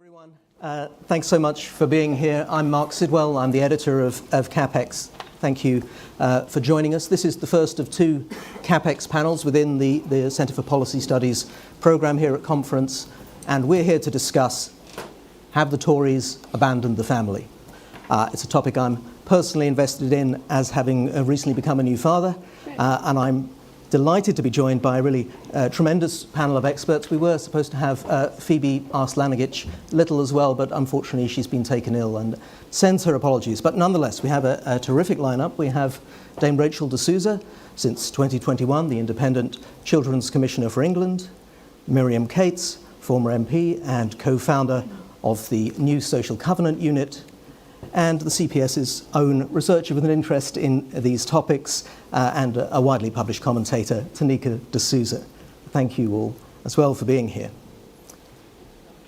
Everyone, thanks so much for being here. I'm Mark Sidwell. I'm the editor of CapEx. Thank you for joining us. This is the first of two CapEx panels within the Centre for Policy Studies programme here at Conference, and we're here to discuss, have the Tories abandoned the family? It's a topic I'm personally invested in as having recently become a new father, and I'm delighted to be joined by a really tremendous panel of experts. We were supposed to have Phoebe Arslanagich-Little as well, but unfortunately she's been taken ill and sends her apologies. But nonetheless, we have a terrific lineup. We have Dame Rachel de Souza, since 2021, the Independent Children's Commissioner for England, Miriam Cates, former MP and co-founder of the New Social Covenant Unit, and the CPS's own researcher with an interest in these topics, and a widely published commentator, Tanika de Souza. Thank you all as well for being here.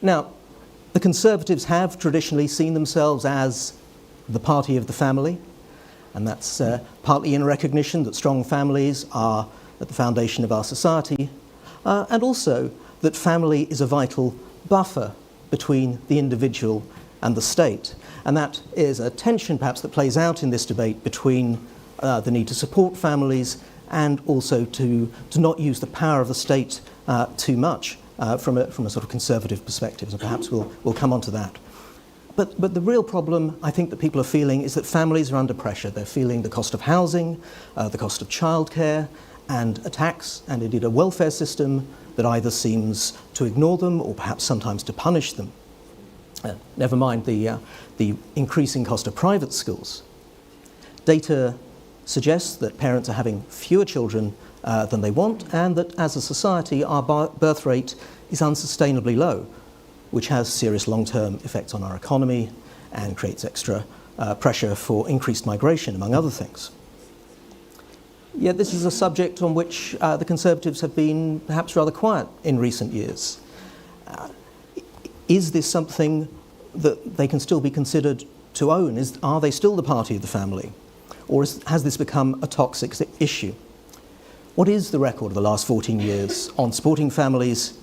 Now, the Conservatives have traditionally seen themselves as the party of the family, and that's partly in recognition that strong families are at the foundation of our society, and also that family is a vital buffer between the individual and the state. And that is a tension perhaps that plays out in this debate between the need to support families and also to not use the power of the state too much from a sort of conservative perspective. So perhaps we'll come on to that. But the real problem I think that people are feeling is that families are under pressure. They're feeling the cost of housing, the cost of childcare, and a tax and indeed a welfare system that either seems to ignore them or perhaps sometimes to punish them. Never mind the increasing cost of private schools. Data suggests that parents are having fewer children than they want, and that as a society our birth rate is unsustainably low, which has serious long-term effects on our economy and creates extra pressure for increased migration, among other things. Yet this is a subject on which the Conservatives have been perhaps rather quiet in recent years. Is this something that they can still be considered to own? Are they still the party of the family? Or has this become a toxic issue? What is the record of the last 14 years on supporting families,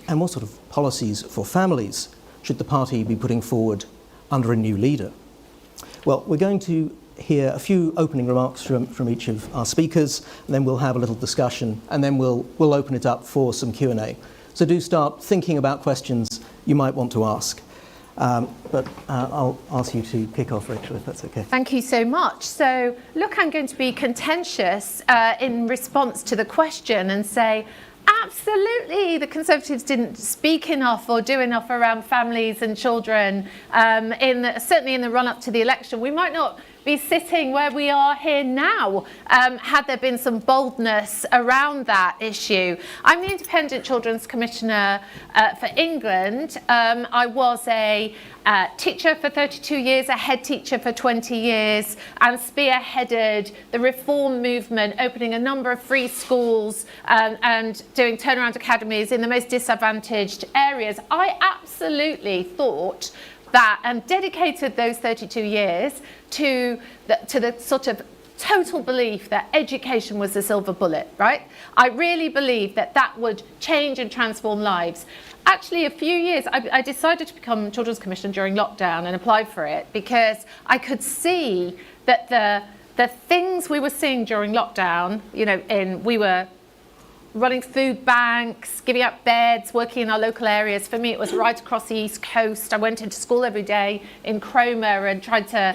and what sort of policies for families should the party be putting forward under a new leader? Well, we're going to hear a few opening remarks from each of our speakers, and then we'll have a little discussion, and then we'll open it up for some Q&A. So do start thinking about questions you might want to ask. But I'll ask you to kick off, Rachel, if that's okay. Thank you so much. So, look, I'm going to be contentious in response to the question and say, absolutely, the Conservatives didn't speak enough or do enough around families and children, certainly in the run-up to the election. We might not be sitting where we are here now had there been some boldness around that issue. I'm the Independent Children's Commissioner for England. I was a teacher for 32 years, a head teacher for 20 years, and spearheaded the reform movement, opening a number of free schools and doing turnaround academies in the most disadvantaged areas. I absolutely thought that and dedicated those 32 years to the sort of total belief that education was the silver bullet, right? I really believed that that would change and transform lives. Actually, a few years, I decided to become Children's Commissioner during lockdown and applied for it because I could see that the things we were seeing during lockdown, we were running food banks, giving out beds, working in our local areas. For me, it was right across the East Coast. I went into school every day in Cromer and tried to,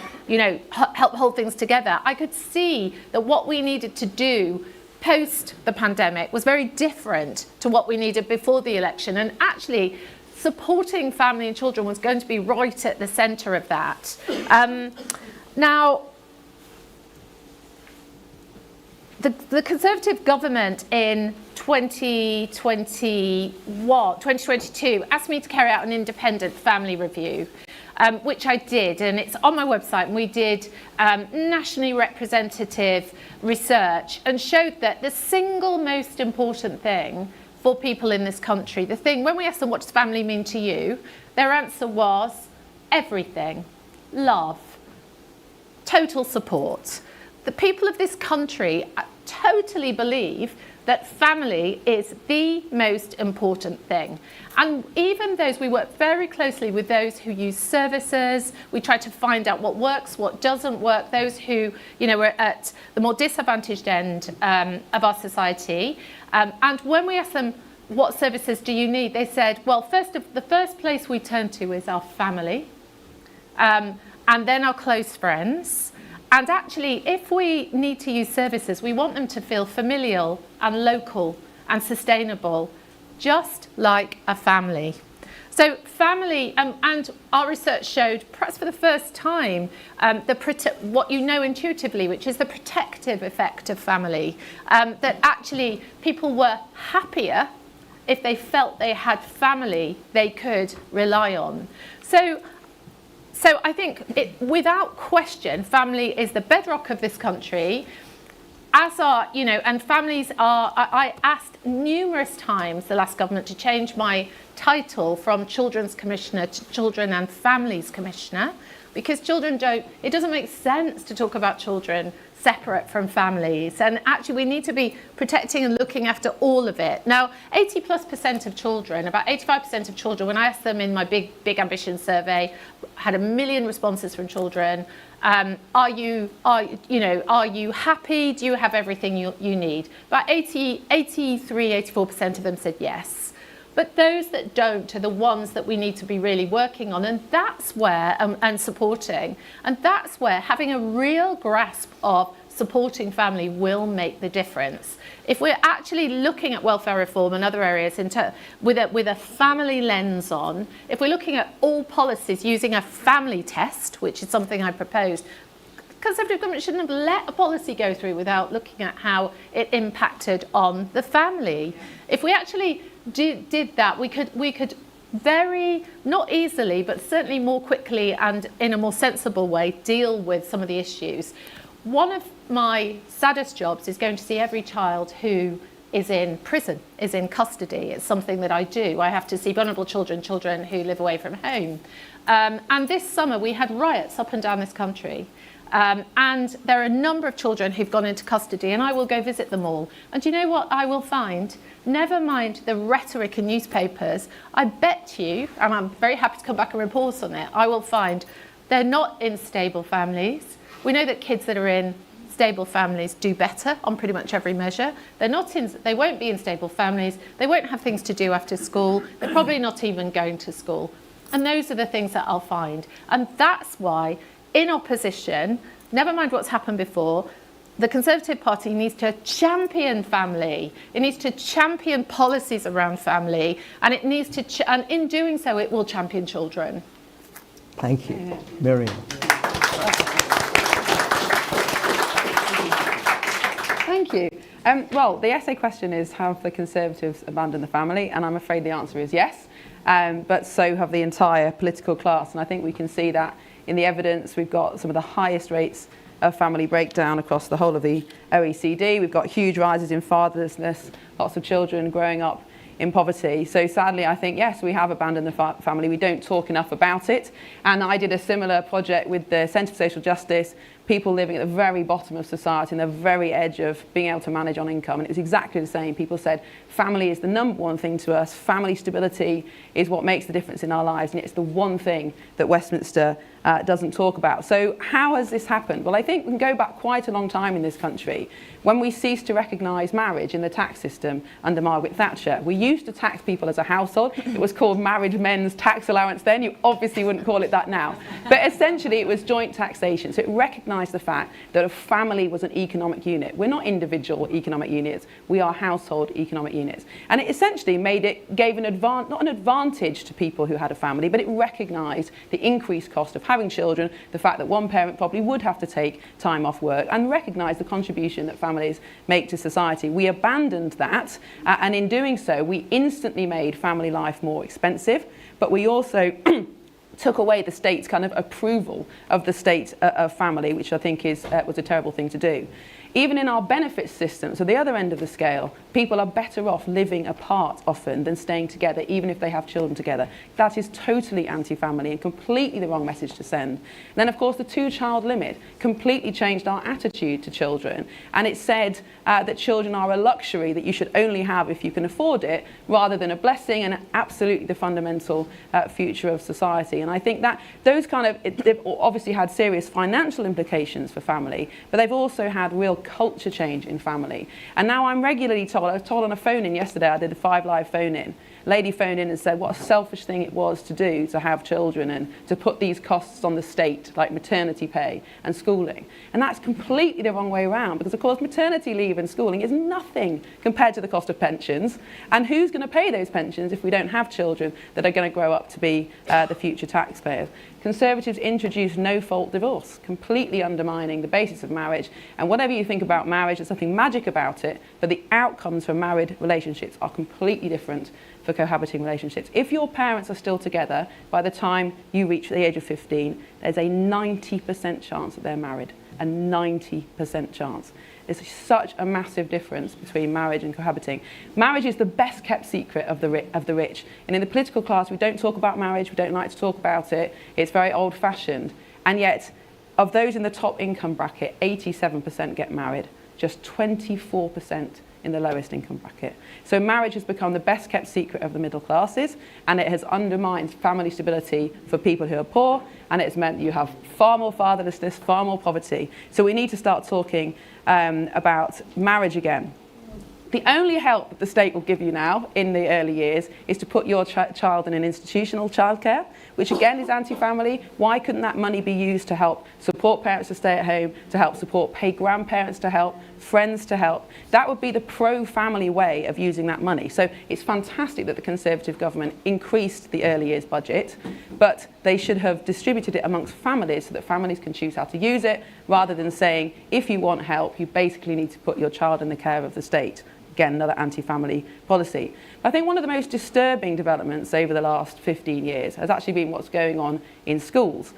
help hold things together. I could see that what we needed to do post the pandemic was very different to what we needed before the election. And actually, supporting family and children was going to be right at the centre of that. Now, the Conservative government in 2022 asked me to carry out an independent family review, which I did, and it's on my website. And we did nationally representative research and showed that the single most important thing for people in this country, when we asked them, what does family mean to you? Their answer was everything, love, total support. The people of this country totally believe that family is the most important thing. And even those, we work very closely with those who use services. We try to find out what works, what doesn't work, those who, are at the more disadvantaged end of our society. And when we ask them, what services do you need? They said, well, the first place we turn to is our family, and then our close friends. And actually, if we need to use services, we want them to feel familial and local and sustainable, just like a family. So family, and our research showed, perhaps for the first time, what you know intuitively, which is the protective effect of family, that actually people were happier if they felt they had family they could rely on. So I think, without question, family is the bedrock of this country, as are, and families are, I asked numerous times the last government to change my title from Children's Commissioner to Children and Families Commissioner, because it doesn't make sense to talk about children separate from families. And actually we need to be protecting and looking after all of it. Now, 80+% of children, about 85% of children, when I asked them in my big ambition survey, had 1 million responses from children. Are you happy? Do you have everything you need? About 84% of them said yes. But those that don't are the ones that we need to be really working on, and that's where, and supporting, and that's where having a real grasp of supporting family will make the difference. If we're actually looking at welfare reform and other areas with a family lens on, if we're looking at all policies using a family test, which is something I proposed, Conservative government shouldn't have let a policy go through without looking at how it impacted on the family. If we actually did that, we could very, not easily, but certainly more quickly and in a more sensible way, deal with some of the issues. One of my saddest jobs is going to see every child who is in prison, is in custody. It's something that I do. I have to see vulnerable children who live away from home. And this summer we had riots up and down this country. And there are a number of children who've gone into custody, and I will go visit them all. And do you know what I will find? Never mind the rhetoric in newspapers, I bet you, and I'm very happy to come back and report on it, I will find they're not in stable families. We know that kids that are in stable families do better on pretty much every measure. They won't be in stable families, they won't have things to do after school, they're probably not even going to school. And those are the things that I'll find. And that's why, in opposition, never mind what's happened before, the Conservative Party needs to champion family. It needs to champion policies around family, and it needs to, and in doing so, it will champion children. Thank you, Miriam. Thank you. Well, the essay question is, have the Conservatives abandoned the family? And I'm afraid the answer is yes, but so have the entire political class. And I think we can see that in the evidence. We've got some of the highest rates of family breakdown across the whole of the OECD. We've got huge rises in fatherlessness, lots of children growing up in poverty. So sadly, I think, yes, we have abandoned the family. We don't talk enough about it. And I did a similar project with the Centre for Social Justice, people living at the very bottom of society and the very edge of being able to manage on income. And it was exactly the same. People said, family is the number one thing to us. Family stability is what makes the difference in our lives. And it's the one thing that Westminster doesn't talk about. So how has this happened? Well, I think we can go back quite a long time in this country. When we ceased to recognise marriage in the tax system under Margaret Thatcher, we used to tax people as a household. It was called married men's tax allowance then. You obviously wouldn't call it that now. But essentially it was joint taxation. So it recognised the fact that a family was an economic unit. We're not individual economic units. We are household economic units. And it essentially gave not an advantage to people who had a family, but it recognised the increased cost of having children, the fact that one parent probably would have to take time off work, and recognise the contribution that families make to society. We abandoned that, and in doing so, we instantly made family life more expensive, but we also took away the state's kind of approval of the state of family, which I think was a terrible thing to do. Even in our benefits system, so the other end of the scale, people are better off living apart often than staying together, even if they have children together. That is totally anti-family and completely the wrong message to send. And then, of course, the 2-child limit completely changed our attitude to children. And it said that children are a luxury that you should only have if you can afford it, rather than a blessing and absolutely the fundamental future of society. And I think that those they've obviously had serious financial implications for family, but they've also had real culture change in family. And now I'm regularly told, I was told on a phone-in yesterday, I did a 5 Live phone-in, lady phoned in and said what a selfish thing it was to do to have children and to put these costs on the state, like maternity pay and schooling. And that's completely the wrong way around, because of course maternity leave and schooling is nothing compared to the cost of pensions. And who's going to pay those pensions if we don't have children that are going to grow up to be the future taxpayers? Conservatives introduced no-fault divorce, completely undermining the basis of marriage. And whatever you think about marriage, there's something magic about it, but the outcomes for married relationships are completely different for cohabiting relationships. If your parents are still together by the time you reach the age of 15, there's a 90% chance that they're married. A 90% chance. There's such a massive difference between marriage and cohabiting. Marriage is the best kept secret of the rich. And in the political class, we don't talk about marriage, we don't like to talk about it. It's very old-fashioned. And yet, of those in the top income bracket, 87% get married, just 24% in the lowest income bracket. So marriage has become the best kept secret of the middle classes, and it has undermined family stability for people who are poor, and it's meant you have far more fatherlessness, far more poverty. So we need to start talking about marriage again. The only help that the state will give you now in the early years is to put your child in an institutional childcare, which again is anti-family. Why couldn't that money be used to help support parents to stay at home, to help support pay grandparents to help, friends to help? That would be the pro-family way of using that money. So it's fantastic that the Conservative government increased the early years budget, but they should have distributed it amongst families so that families can choose how to use it, rather than saying, if you want help, you basically need to put your child in the care of the state. Again, another anti-family policy. I think one of the most disturbing developments over the last 15 years has actually been what's going on in schools.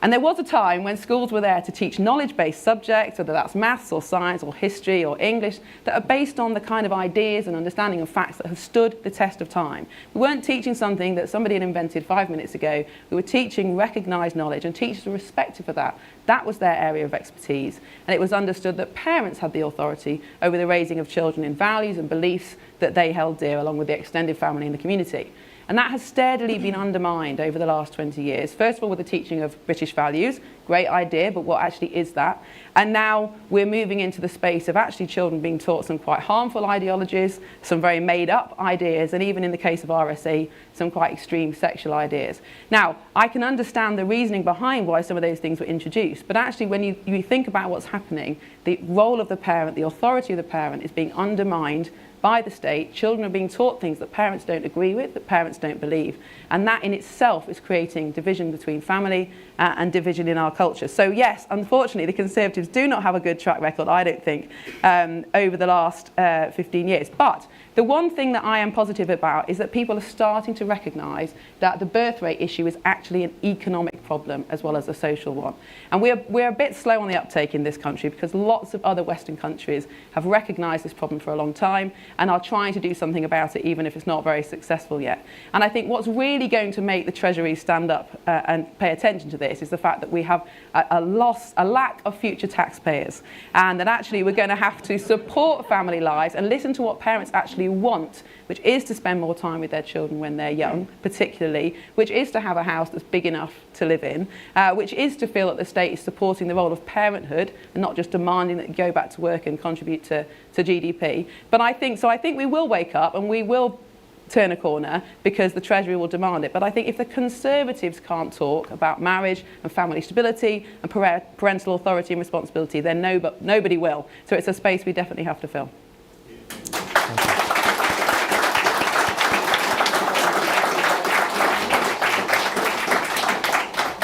And there was a time when schools were there to teach knowledge-based subjects, whether that's maths or science or history or English, that are based on the kind of ideas and understanding of facts that have stood the test of time. We weren't teaching something that somebody had invented 5 minutes ago. We were teaching recognised knowledge, and teachers were respected for that. That was their area of expertise. And it was understood that parents had the authority over the raising of children in values and beliefs that they held dear, along with the extended family and the community. And that has steadily been undermined over the last 20 years. First of all, with the teaching of British values. Great idea, but what actually is that? And now we're moving into the space of actually children being taught some quite harmful ideologies, some very made up ideas, and even in the case of RSA, some quite extreme sexual ideas. Now, I can understand the reasoning behind why some of those things were introduced, but actually when you think about what's happening, the role of the parent, the authority of the parent is being undermined by the state. Children are being taught things that parents don't agree with, that parents don't believe. And that in itself is creating division between family and division in our culture. So yes, unfortunately, the Conservatives do not have a good track record, I don't think, over the last 15 years. But the one thing that I am positive about is that people are starting to recognise that the birth rate issue is actually an economic problem as well as a social one. And we're a bit slow on the uptake in this country, because lots of other Western countries have recognised this problem for a long time and are trying to do something about it, even if it's not very successful yet. And I think what's really going to make the Treasury stand up and pay attention to this is the fact that we have a lack of future taxpayers, and that actually we're going to have to support family lives and listen to what parents actually want, which is to spend more time with their children when they're young, particularly, which is to have a house that's big enough to live in, which is to feel that the state is supporting the role of parenthood and not just demanding that you go back to work and contribute to GDP. But I think we will wake up and we will turn a corner, because the Treasury will demand it. But I think if the Conservatives can't talk about marriage and family stability and parental authority and responsibility, then nobody will. So it's a space we definitely have to fill.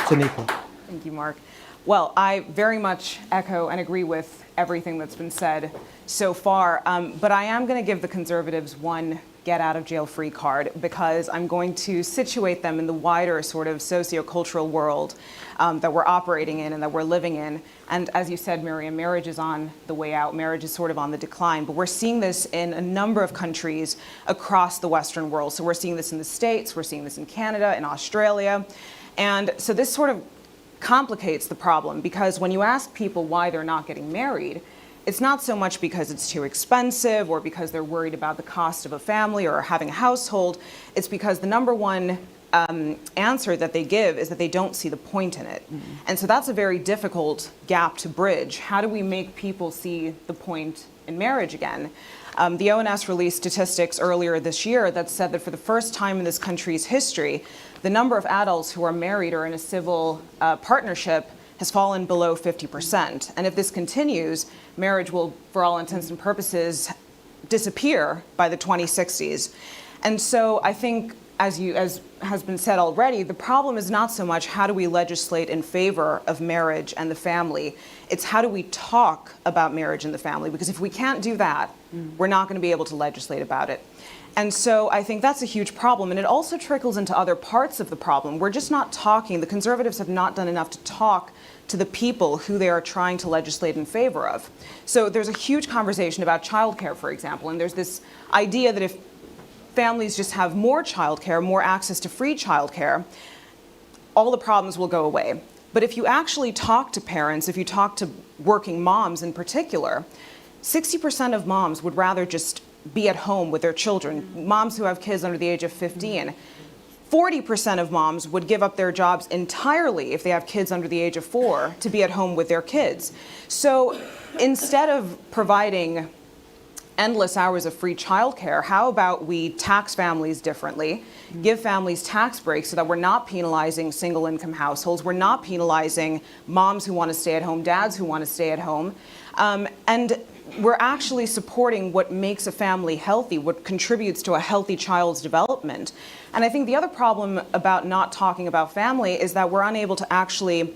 Thank you, Mark. Well, I very much echo and agree with everything that's been said so far, but I am going to give the Conservatives one get out of jail free card, because I'm going to situate them in the wider sort of sociocultural world that we're operating in and that we're living in. And as you said, Miriam, marriage is on the way out. Marriage is sort of on the decline. But we're seeing this in a number of countries across the Western world. So we're seeing this in the States, we're seeing this in Canada, in Australia. And so this sort of complicates the problem, because when you ask people why they're not getting married, it's not so much because it's too expensive or because they're worried about the cost of a family or having a household. It's because the number one answer that they give is that they don't see the point in it. Mm-hmm. And so that's a very difficult gap to bridge. How do we make people see the point in marriage again? The ONS released statistics earlier this year that said that for the first time in this country's history, the number of adults who are married or in a civil partnership has fallen below 50%. And if this continues, marriage will, for all intents and purposes, disappear by the 2060s. And so I think, as has been said already, the problem is not so much how do we legislate in favor of marriage and the family, it's how do we talk about marriage and the family, because if we can't do that, we're not going to be able to legislate about it. And so I think that's a huge problem, and it also trickles into other parts of the problem. We're just not talking, the Conservatives have not done enough to talk to the people who they are trying to legislate in favor of. So there's a huge conversation about childcare, for example, and there's this idea that if families just have more childcare, more access to free childcare, all the problems will go away. But if you actually talk to parents, if you talk to working moms in particular, 60% of moms would rather just be at home with their children. Moms who have kids under the age of 15. 40% of moms would give up their jobs entirely if they have kids under the age of 4 to be at home with their kids. So instead of providing endless hours of free childcare, how about we tax families differently, give families tax breaks so that we're not penalizing single income households, we're not penalizing moms who want to stay at home, dads who want to stay at home, and we're actually supporting what makes a family healthy, what contributes to a healthy child's development. And I think the other problem about not talking about family is that we're unable to actually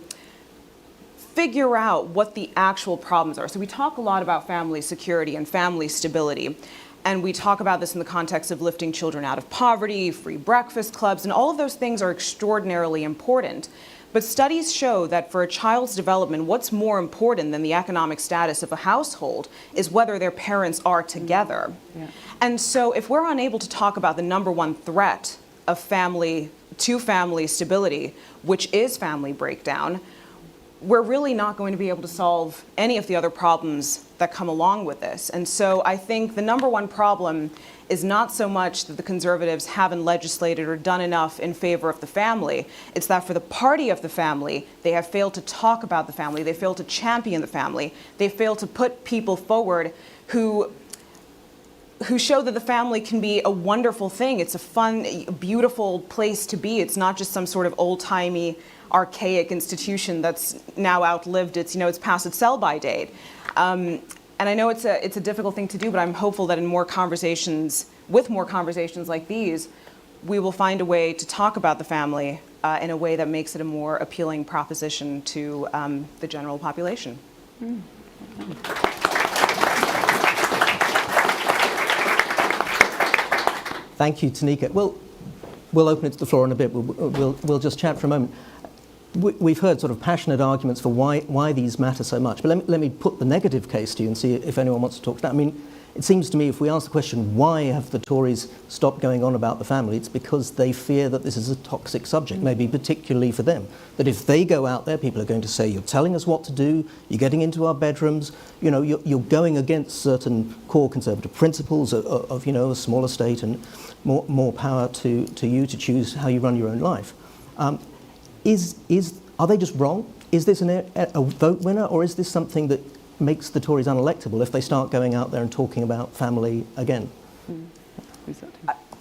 figure out what the actual problems are. So we talk a lot about family security and family stability, and we talk about this in the context of lifting children out of poverty, free breakfast clubs, and all of those things are extraordinarily important. But studies show that for a child's development, what's more important than the economic status of a household is whether their parents are together. Yeah. And so if we're unable to talk about the number one threat of family stability, which is family breakdown, we're really not going to be able to solve any of the other problems that come along with this. And so I think the number one problem is not so much that the Conservatives haven't legislated or done enough in favor of the family. It's that for the party of the family, they have failed to talk about the family. They failed to champion the family. They failed to put people forward who show that the family can be a wonderful thing. It's a fun, beautiful place to be. It's not just some sort of old-timey, archaic institution that's now outlived its past its sell-by date. And I know it's a difficult thing to do, but I'm hopeful that with more conversations like these, we will find a way to talk about the family in a way that makes it a more appealing proposition to the general population. Thank you, Tanika. We'll open it to the floor in a bit. We'll just chat for a moment. We've heard sort of passionate arguments for why these matter so much, but let me put the negative case to you and see if anyone wants to talk to that. I mean, it seems to me if we ask the question, why have the Tories stopped going on about the family, it's because they fear that this is a toxic subject, maybe particularly for them. That if they go out there, people are going to say, you're telling us what to do, you're getting into our bedrooms, you're going against certain core Conservative principles of a smaller state and more power to you to choose how you run your own life. Are they just wrong? Is this a vote winner, or is this something that makes the Tories unelectable if they start going out there and talking about family again?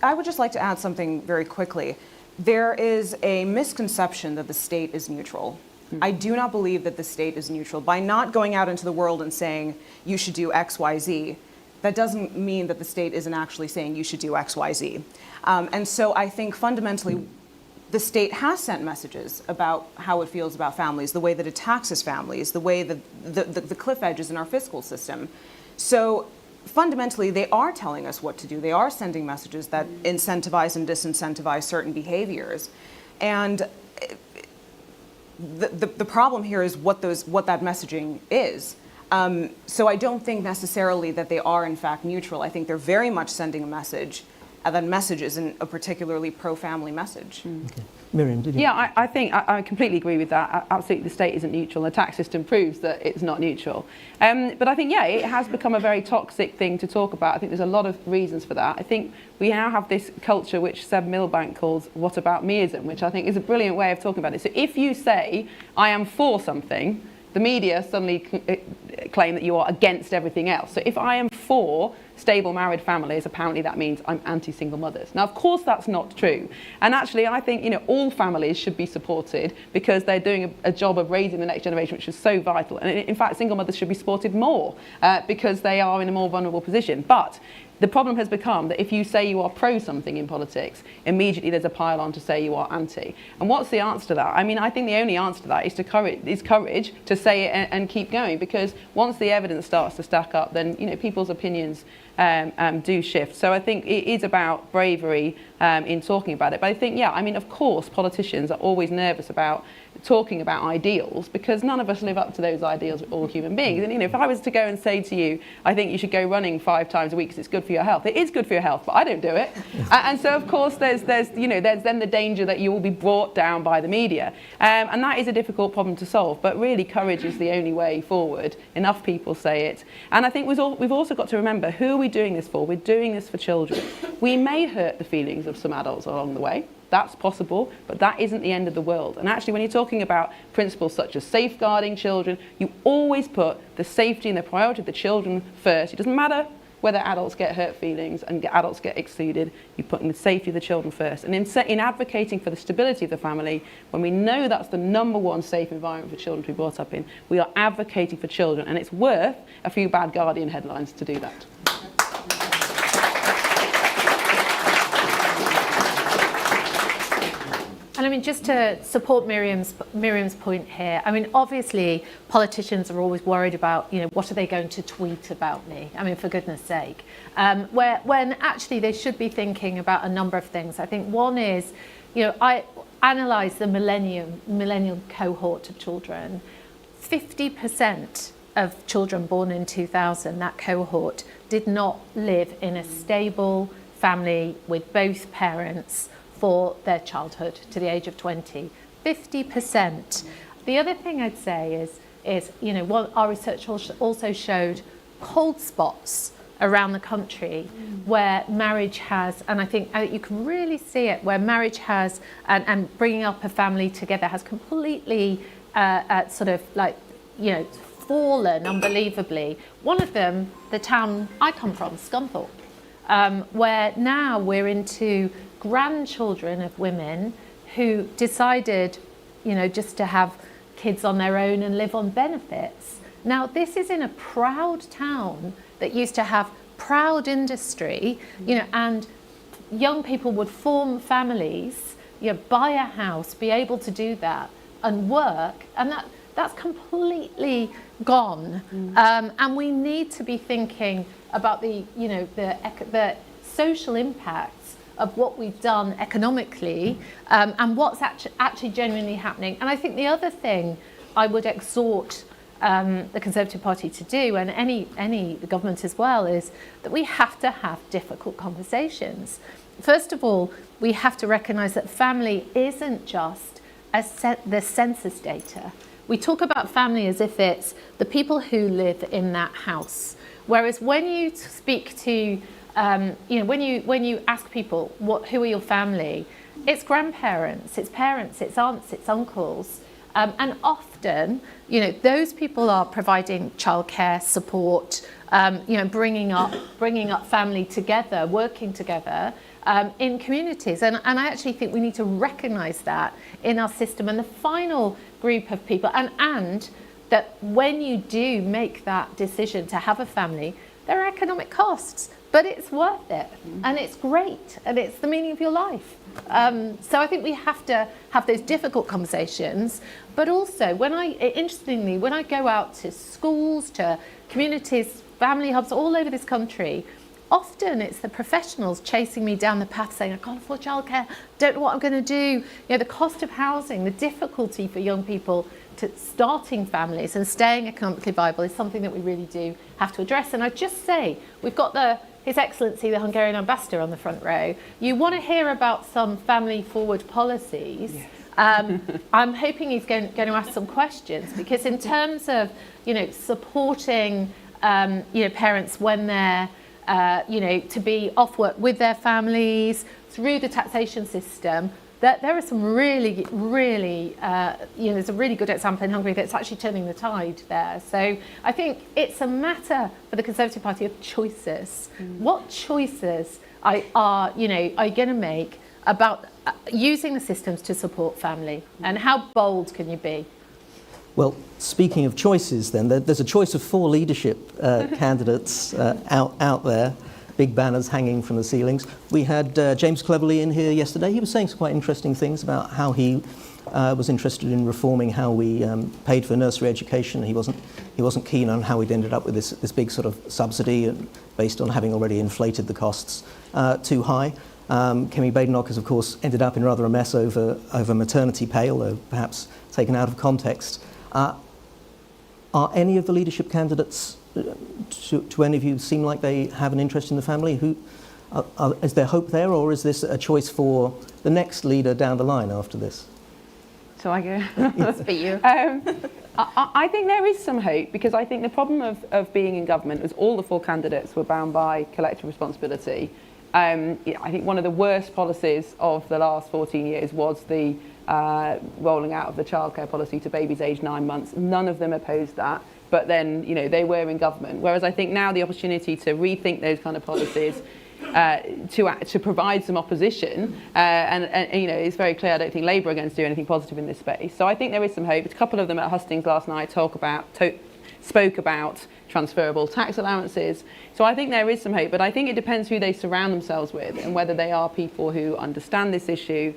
I would just like to add something very quickly. There is a misconception that the state is neutral. I do not believe that the state is neutral. By not going out into the world and saying, you should do X, Y, Z, that doesn't mean that the state isn't actually saying you should do X, Y, Z. And so I think fundamentally, the state has sent messages about how it feels about families, the way that it taxes families, the way that the cliff edges in our fiscal system. So fundamentally, they are telling us what to do. They are sending messages that incentivize and disincentivize certain behaviors. And the problem here is what that messaging is. So I don't think necessarily that they are in fact neutral. I think they're very much sending a message, and that message isn't a particularly pro-family message. Okay. Miriam, did you? Yeah, I think I completely agree with that. Absolutely, the state isn't neutral. The tax system proves that it's not neutral. But I think, yeah, it has become a very toxic thing to talk about. I think there's a lot of reasons for that. I think we now have this culture which Seb Milbank calls "what about meism," which I think is a brilliant way of talking about it. So if you say, I am for something, the media suddenly claim that you are against everything else. So if I am for stable married families, apparently that means I'm anti-single mothers. Now, of course, that's not true. And actually, I think, all families should be supported because they're doing a job of raising the next generation, which is so vital. And in fact, single mothers should be supported more because they are in a more vulnerable position. But the problem has become that if you say you are pro something in politics, immediately there's a pile on to say you are anti. And what's the answer to that? I mean, I think the only answer to that is courage to say it and keep going, because once the evidence starts to stack up, then people's opinions do shift. So I think it is about bravery in talking about it. But I think, of course, politicians are always nervous about talking about ideals because none of us live up to those ideals. We're all human beings. And if I was to go and say to you, I think you should go running 5 times a week because it's good for your health. It is good for your health, but I don't do it. And so of course there's then the danger that you will be brought down by the media. And that is a difficult problem to solve. But really, courage is the only way forward. Enough people say it. And I think we've also got to remember, who are we doing this for? We're doing this for children. We may hurt the feelings of some adults along the way. That's possible, but that isn't the end of the world. And actually, when you're talking about principles such as safeguarding children, you always put the safety and the priority of the children first. It doesn't matter whether adults get hurt feelings and adults get excluded. You're putting the safety of the children first. And in advocating for the stability of the family, when we know that's the #1 safe environment for children to be brought up in, we are advocating for children. And it's worth a few bad Guardian headlines to do that. And I mean, just to support Miriam's point here, I mean, obviously, politicians are always worried about, what are they going to tweet about me? I mean, for goodness sake. When actually they should be thinking about a number of things. I think one is, I analysed the millennial cohort of children. 50% of children born in 2000, that cohort, did not live in a stable family with both parents for their childhood to the age of 20. 50%. The other thing I'd say is what our research also showed cold spots around the country where marriage has, and I think you can really see it, where marriage has, and bringing up a family together has completely fallen unbelievably. One of them, the town I come from, Scunthorpe, where now we're into grandchildren of women who decided, just to have kids on their own and live on benefits. Now, this is in a proud town that used to have proud industry, and young people would form families, buy a house, be able to do that and work, and that's completely gone. And we need to be thinking about the social impacts of what we've done economically and what's actually genuinely happening. And I think the other thing I would exhort the Conservative Party to do, and any government as well, is that we have to have difficult conversations. First of all, we have to recognise that family isn't just the census data. We talk about family as if it's the people who live in that house. Whereas when you speak to when you ask people who are your family, it's grandparents, it's parents, it's aunts, it's uncles, and often, those people are providing childcare support, bringing up family together, working together in communities, and I actually think we need to recognise that in our system. And the final group of people, and that when you do make that decision to have a family, there are economic costs. But it's worth it, and it's great, and it's the meaning of your life. So I think we have to have those difficult conversations. But also, interestingly, when I go out to schools, to communities family hubs all over this country. Often it's the professionals chasing me down the path saying, I can't afford childcare, don't know what I'm going to do. You know, the cost of housing, the difficulty for young people to starting families and staying economically viable is something that we really do have to address. And I'd just say, we've got His Excellency, the Hungarian ambassador, on the front row. You want to hear about some family forward policies. Yes. I'm hoping he's going to ask some questions, because in terms of, you know, supporting, you know, parents when they're, you know, to be off work with their families through the taxation system, that there are some really, really, you know, there's a really good example in Hungary that's actually turning the tide there. So I think it's a matter for the Conservative Party of choices. What choices are you going to make about using the systems to support family, and how bold can you be? Well, speaking of choices then, there's a choice of 4 leadership candidates out there, big banners hanging from the ceilings. We had James Cleverly in here yesterday. He was saying some quite interesting things about how he was interested in reforming how we paid for nursery education. He wasn't keen on how we'd ended up with this big sort of subsidy based on having already inflated the costs too high. Kemi Badenoch has, of course, ended up in rather a mess over maternity pay, although perhaps taken out of context. Are any of the leadership candidates, to any of you, seem like they have an interest in the family? Is there hope there, or is this a choice for the next leader down the line after this? So I go. That's for you. I think there is some hope, because I think the problem of being in government was all the 4 candidates were bound by collective responsibility. I think one of the worst policies of the last 14 years was the rolling out of the childcare policy to babies aged 9 months. None of them opposed that, but then, you know, they were in government. Whereas I think now the opportunity to rethink those kind of policies, to provide some opposition, and you know, it's very clear I don't think Labour are going to do anything positive in this space. So I think there is some hope. A couple of them at Hustings last night spoke about transferable tax allowances. So I think there is some hope, but I think it depends who they surround themselves with and whether they are people who understand this issue,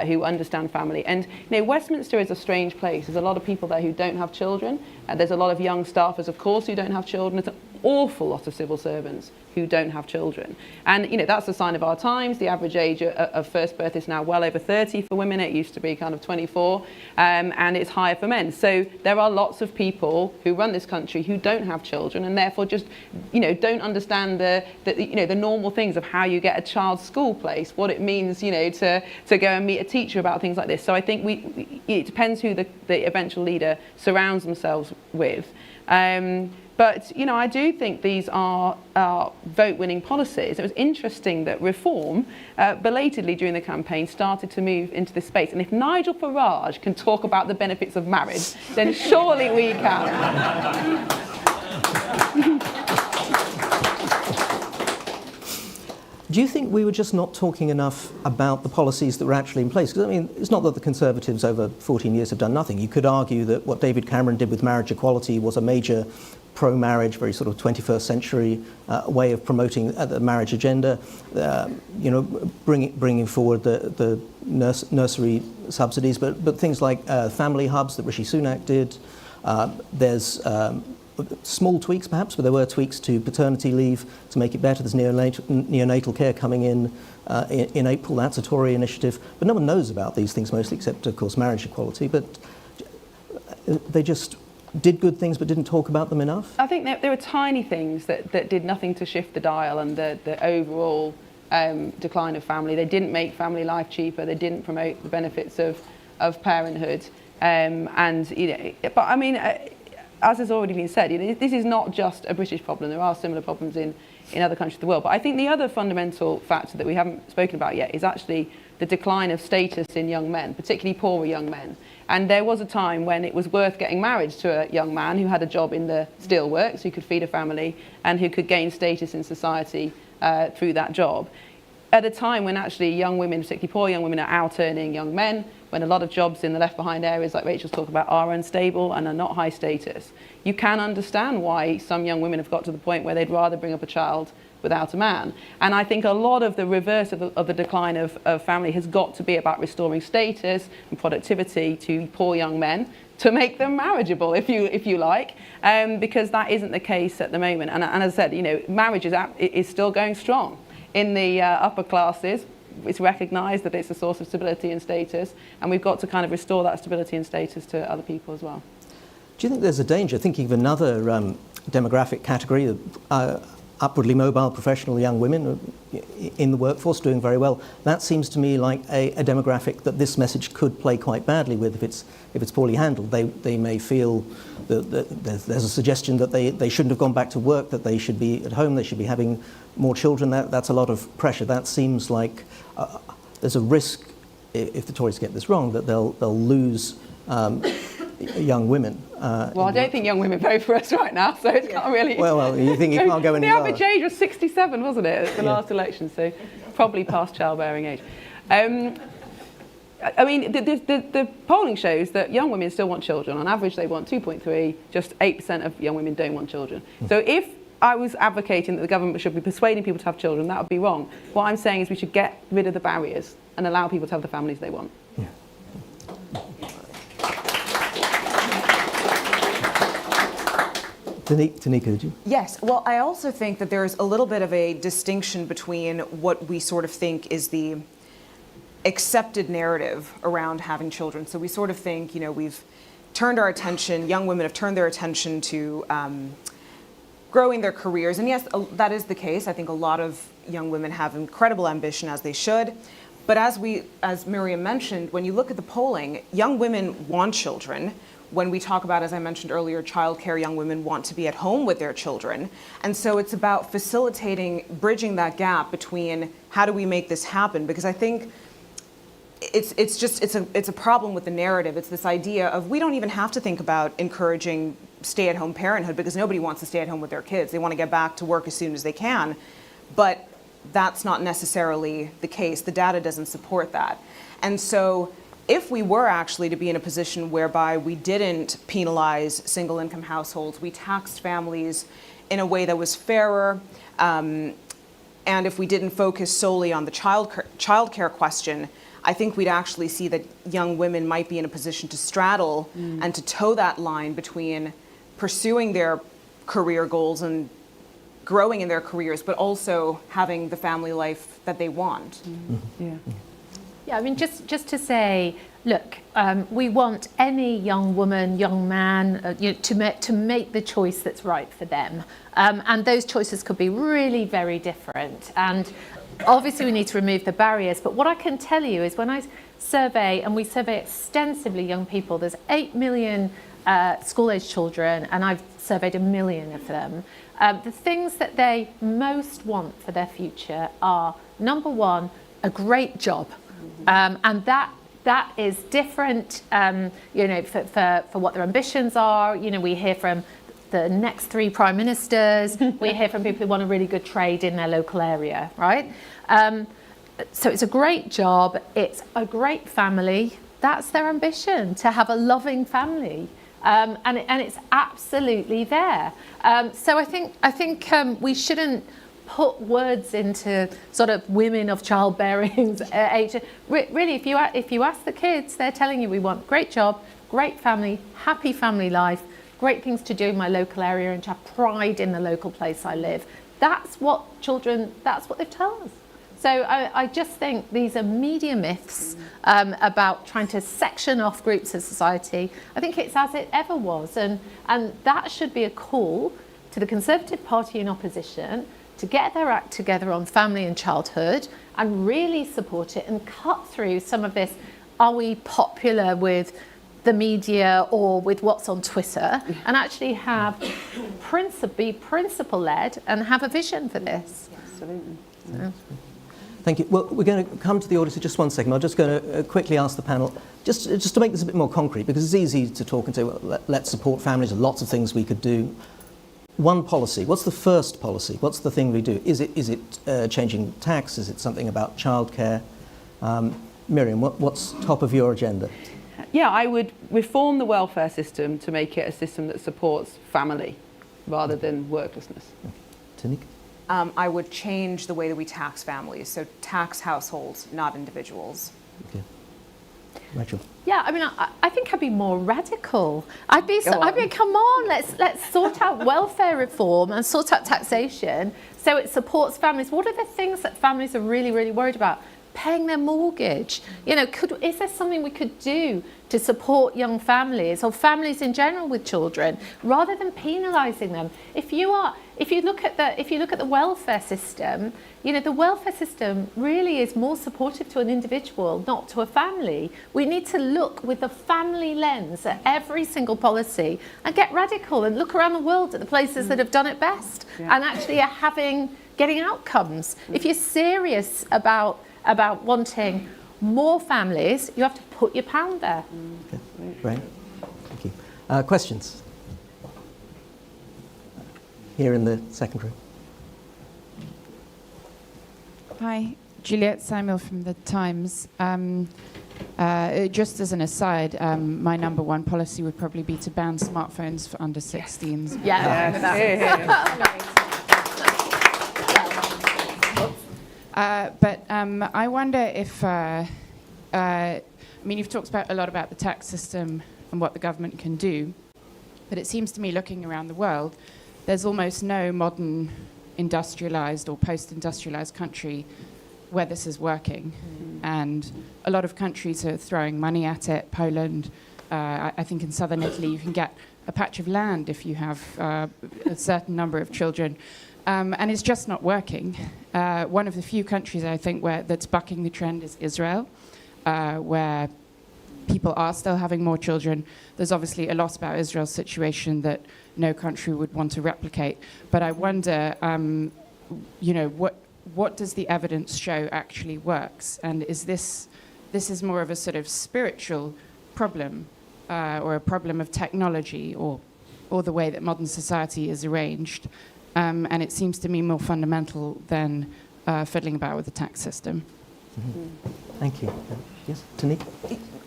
who understand family. And you know, Westminster is a strange place. There's a lot of people there who don't have children. There's a lot of young staffers, of course, who don't have children. There's an awful lot of civil servants who don't have children. And you know, that's a sign of our times. The average age of first birth is now well over 30 for women. It used to be kind of 24, and it's higher for men. So there are lots of people who run this country who don't have children, and therefore just, you know, don't understand the normal things of how you get a child's school place, what it means, you know, to go and meet a teacher about things like this. So I think it depends who the eventual leader surrounds themselves with. But, you know, I do think these are vote-winning policies. It was interesting that Reform, belatedly during the campaign, started to move into this space. And if Nigel Farage can talk about the benefits of marriage, then surely we can. Do you think we were just not talking enough about the policies that were actually in place? Because, I mean, it's not that the Conservatives over 14 years have done nothing. You could argue that what David Cameron did with marriage equality was a major pro-marriage, very sort of 21st century way of promoting the marriage agenda, you know, bringing forward the nursery subsidies, but things like family hubs that Rishi Sunak did. There's small tweaks perhaps, but there were tweaks to paternity leave to make it better. There's neonatal care coming in April. That's a Tory initiative. But no one knows about these things mostly, except, of course, marriage equality. But they just did good things but didn't talk about them enough? I think there were tiny things that did nothing to shift the dial and the overall decline of family. They didn't make family life cheaper. They didn't promote the benefits of parenthood. And, you know, but I mean, as has already been said, you know, this is not just a British problem. There are similar problems in other countries of the world. But I think the other fundamental factor that we haven't spoken about yet is actually the decline of status in young men, particularly poorer young men. And there was a time when it was worth getting married to a young man who had a job in the steelworks, who could feed a family and who could gain status in society through that job. At a time when actually young women, particularly poor young women, are out-earning young men, when a lot of jobs in the left-behind areas, like Rachel's talked about, are unstable and are not high status, you can understand why some young women have got to the point where they'd rather bring up a child without a man. And I think a lot of the reverse of the decline of family has got to be about restoring status and productivity to poor young men, to make them marriageable, if you like, because that isn't the case at the moment. And as I said, marriage is still going strong in the upper classes. It's recognised that it's a source of stability and status, and we've got to kind of restore that stability and status to other people as well. Do you think there's a danger, thinking of another demographic category, upwardly mobile professional young women in the workforce doing very well? That seems to me like a demographic that this message could play quite badly with if it's poorly handled. They may feel that there's a suggestion that they shouldn't have gone back to work, that they should be at home, they should be having more children. That's a lot of pressure. That seems like there's a risk, if the Tories get this wrong, that they'll lose young women. Well, I don't think young women vote for us right now, so it's not really... Well, you think it can't go any lower. The average age was 67, wasn't it, at the last election, so probably past childbearing age. I mean, the polling shows that young women still want children. On average, they want 2.3, just 8% of young women don't want children. So if I was advocating that the government should be persuading people to have children, that would be wrong. What I'm saying is we should get rid of the barriers and allow people to have the families they want. Yeah. Tanika, did you? Yes. Well, I also think that there's a little bit of a distinction between what we sort of think is the accepted narrative around having children. So we sort of think, we've turned our attention, young women have turned their attention to growing their careers. And yes, that is the case. I think a lot of young women have incredible ambition, as they should. But as Miriam mentioned, when you look at the polling, young women want children. When we talk about, as I mentioned earlier, childcare, young women want to be at home with their children. And so it's about facilitating, bridging that gap between how do we make this happen? Because I think it's a problem with the narrative. It's this idea of we don't even have to think about encouraging stay-at-home parenthood, because nobody wants to stay at home with their kids. They want to get back to work as soon as they can. But that's not necessarily the case. The data doesn't support that. And so if we were actually to be in a position whereby we didn't penalize single income households, we taxed families in a way that was fairer, and if we didn't focus solely on the childcare question, I think we'd actually see that young women might be in a position to straddle and to toe that line between pursuing their career goals and growing in their careers, but also having the family life that they want. Yeah. Yeah, I mean, just to say, look, we want any young woman, young man, to make the choice that's right for them. And those choices could be really very different. And obviously we need to remove the barriers. But what I can tell you is when I survey, and we survey extensively young people, there's 8 million school-age children, and I've surveyed 1 million of them. The things that they most want for their future are, number one, a great job. And that is different, for what their ambitions are. We hear from the next 3 prime ministers. We hear from people who want a really good trade in their local area, right? So it's a great job. It's a great family. That's their ambition, to have a loving family. And it's absolutely there. So I think we shouldn't put words into sort of women of childbearing age. Really, if you ask the kids, they're telling you we want great job, great family, happy family life, great things to do in my local area, and to have pride in the local place I live. That's what they tell us. So I just think these are media myths about trying to section off groups of society. I think it's as it ever was, and that should be a call to the Conservative Party in opposition to get their act together on family and childhood and really support it and cut through some of this, are we popular with the media or with what's on Twitter, and actually be principle-led and have a vision for this. Absolutely. Yeah. Thank you. Well, we're going to come to the audience in just one second. I'm just going to quickly ask the panel, just to make this a bit more concrete, because it's easy to talk and say, well, let's support families, there's lots of things we could do. One policy, what's the first policy? What's the thing we do? Is it changing tax? Is it something about childcare? Miriam, what's top of your agenda? Yeah, I would reform the welfare system to make it a system that supports family rather than worklessness. Tanika? I would change the way that we tax families, so tax households, not individuals. Okay. Rachel. Yeah, I mean, I think I'd be more radical. I'd be, come on, let's sort out welfare reform and sort out taxation so it supports families. What are the things that families are really, really worried about? Paying their mortgage. You know, is there something we could do to support young families or families in general with children, rather than penalising them? If you look at the welfare system, you know, the welfare system really is more supportive to an individual, not to a family. We need to look with the family lens at every single policy and get radical and look around the world at the places that have done it best and actually are getting outcomes. If you're serious about wanting more families, you have to put your pound there. Okay. Great. Thank you. Questions? Here in the second row. Hi, Juliet Samuel from The Times. Just as an aside, my number one policy would probably be to ban smartphones for under 16s. But I wonder if, I mean, you've talked a lot about the tax system and what the government can do, but it seems to me, looking around the world, there's almost no modern industrialized or post-industrialized country where this is working. And a lot of countries are throwing money at it. Poland, I think in southern Italy, you can get a patch of land if you have a certain number of children. And it's just not working. One of the few countries, I think, that's bucking the trend is Israel, where people are still having more children. There's obviously a lot about Israel's situation that no country would want to replicate. But I wonder, you know, what does the evidence show actually works? And is this is more of a sort of spiritual problem or a problem of technology or the way that modern society is arranged? And it seems to me more fundamental than fiddling about with the tax system. Thank you. Yes, Tanique?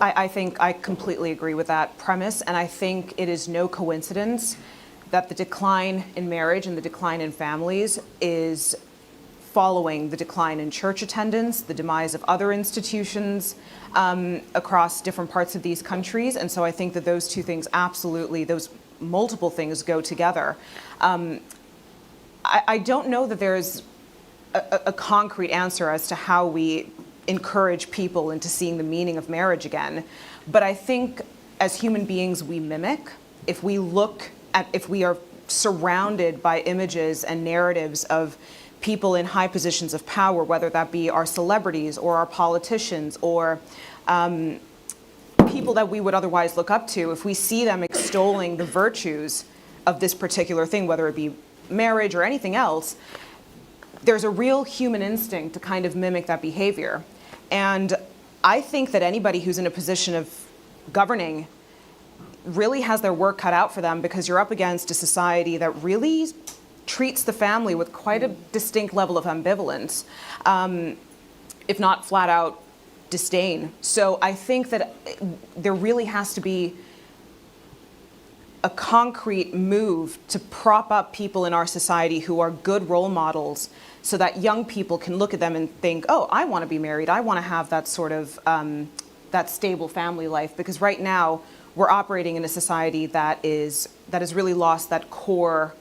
I think I completely agree with that premise, and I think it is no coincidence that the decline in marriage and the decline in families is following the decline in church attendance, the demise of other institutions across different parts of these countries. And so I think that those two things absolutely, those multiple things go together. I don't know that there's a concrete answer as to how we encourage people into seeing the meaning of marriage again. But I think as human beings, we mimic. If we are surrounded by images and narratives of people in high positions of power, whether that be our celebrities or our politicians or people that we would otherwise look up to, if we see them extolling the virtues of this particular thing, whether it be marriage or anything else, there's a real human instinct to kind of mimic that behavior. And I think that anybody who's in a position of governing really has their work cut out for them, because you're up against a society that really treats the family with quite a distinct level of ambivalence, if not flat out disdain. So I think that there really has to be a concrete move to prop up people in our society who are good role models, so that young people can look at them and think, oh, I want to be married. I want to have that sort of that stable family life. Because right now we're operating in a society that has really lost that core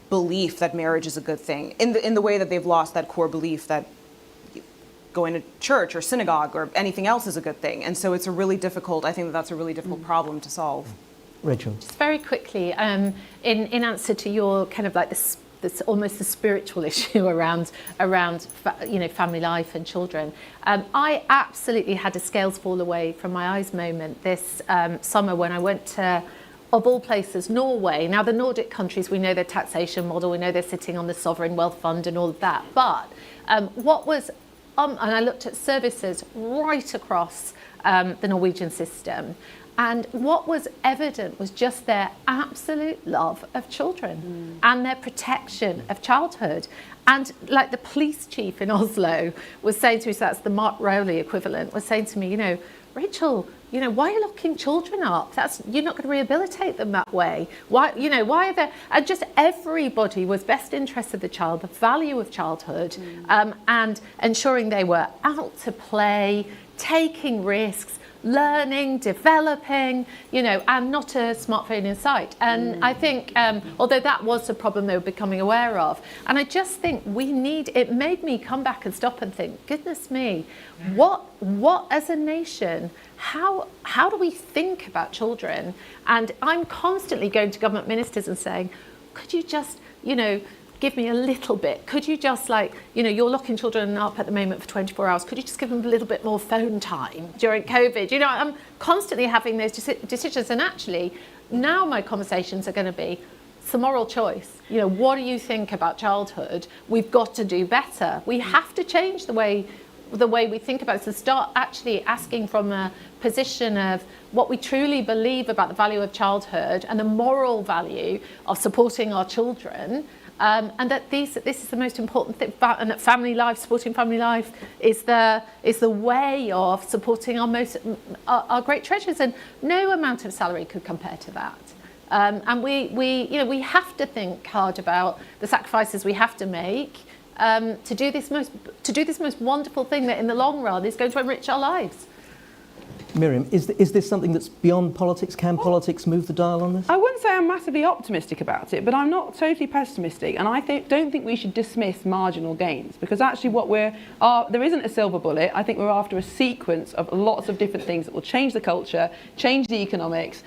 belief that marriage is a good thing, in the way that they've lost that core belief that going to church or synagogue or anything else is a good thing. And so it's a really difficult, I think that's a really difficult problem to solve. Rachel? Just very quickly, in answer to your kind of like this almost the spiritual issue around family life and children, I absolutely had a scales fall away from my eyes moment this summer when I went to, of all places, Norway. Now, the Nordic countries, we know their taxation model, we know they're sitting on the sovereign wealth fund and all of that. But what was, and I looked at services right across the Norwegian system. And what was evident was just their absolute love of children and their protection of childhood. And like the police chief in Oslo was saying to me, so that's the Mark Rowley equivalent, was saying to me, Rachel, why are you locking children up? You're not going to rehabilitate them that way. Why are there? And just everybody was best interest of the child, the value of childhood, and ensuring they were out to play, taking risks, learning, developing, and not a smartphone in sight. And I think, although that was a problem they were becoming aware of, and I just think it made me come back and stop and think, goodness me, what as a nation, how do we think about children? And I'm constantly going to government ministers and saying, could you just, give me a little bit? Could you just you're locking children up at the moment for 24 hours. Could you just give them a little bit more phone time during COVID? I'm constantly having those decisions. And actually, now my conversations are going to be, it's a moral choice. What do you think about childhood? We've got to do better. We have to change the way we think about it, so start actually asking from a position of what we truly believe about the value of childhood and the moral value of supporting our children, and that this is the most important thing, and that supporting family life is the way of supporting our great treasures, and no amount of salary could compare to that. And we have to think hard about the sacrifices we have to make to do this most wonderful thing that in the long run is going to enrich our lives. Miriam, is this something that's beyond politics? Can politics move the dial on this? I wouldn't say I'm massively optimistic about it, but I'm not totally pessimistic, and I don't think we should dismiss marginal gains, because actually there isn't a silver bullet. I think we're after a sequence of lots of different things that will change the culture, change the economics,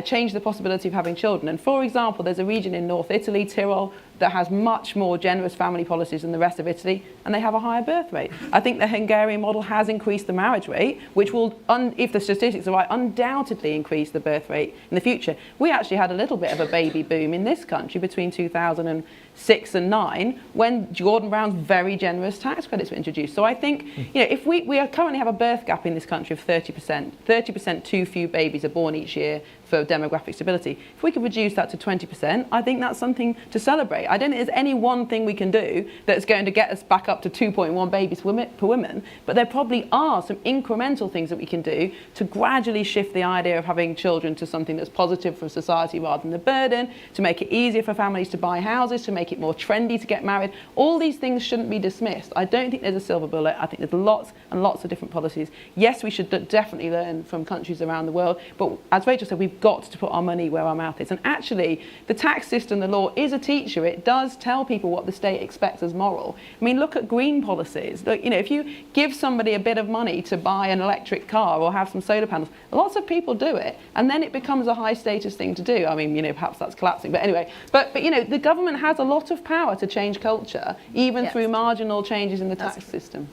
change the possibility of having children. And for example, there's a region in North Italy, Tyrol, that has much more generous family policies than the rest of Italy, and they have a higher birth rate. I think the Hungarian model has increased the marriage rate, which will, if the statistics are right, undoubtedly increase the birth rate in the future. We actually had a little bit of a baby boom in this country between 2006 and 2009 when Gordon Brown's very generous tax credits were introduced. So I think, if we currently have a birth gap in this country of 30% too few babies are born each year for demographic stability. If we could reduce that to 20%, I think that's something to celebrate. I don't think there's any one thing we can do that's going to get us back up to 2.1 babies per woman, but there probably are some incremental things that we can do to gradually shift the idea of having children to something that's positive for society rather than a burden, to make it easier for families to buy houses, to make it more trendy to get married. All these things shouldn't be dismissed. I don't think there's a silver bullet. I think there's lots and lots of different policies. Yes, we should definitely learn from countries around the world, but as Rachel said, we've got to put our money where our mouth is. And actually, the tax system, the law, is a teacher. It does tell people what the state expects as moral. I mean, look at green policies. Look, if you give somebody a bit of money to buy an electric car or have some solar panels, lots of people do it, and then it becomes a high status thing to do. I mean, perhaps that's collapsing, but anyway. But the government has a lot of power to change culture, even through marginal changes in the tax system.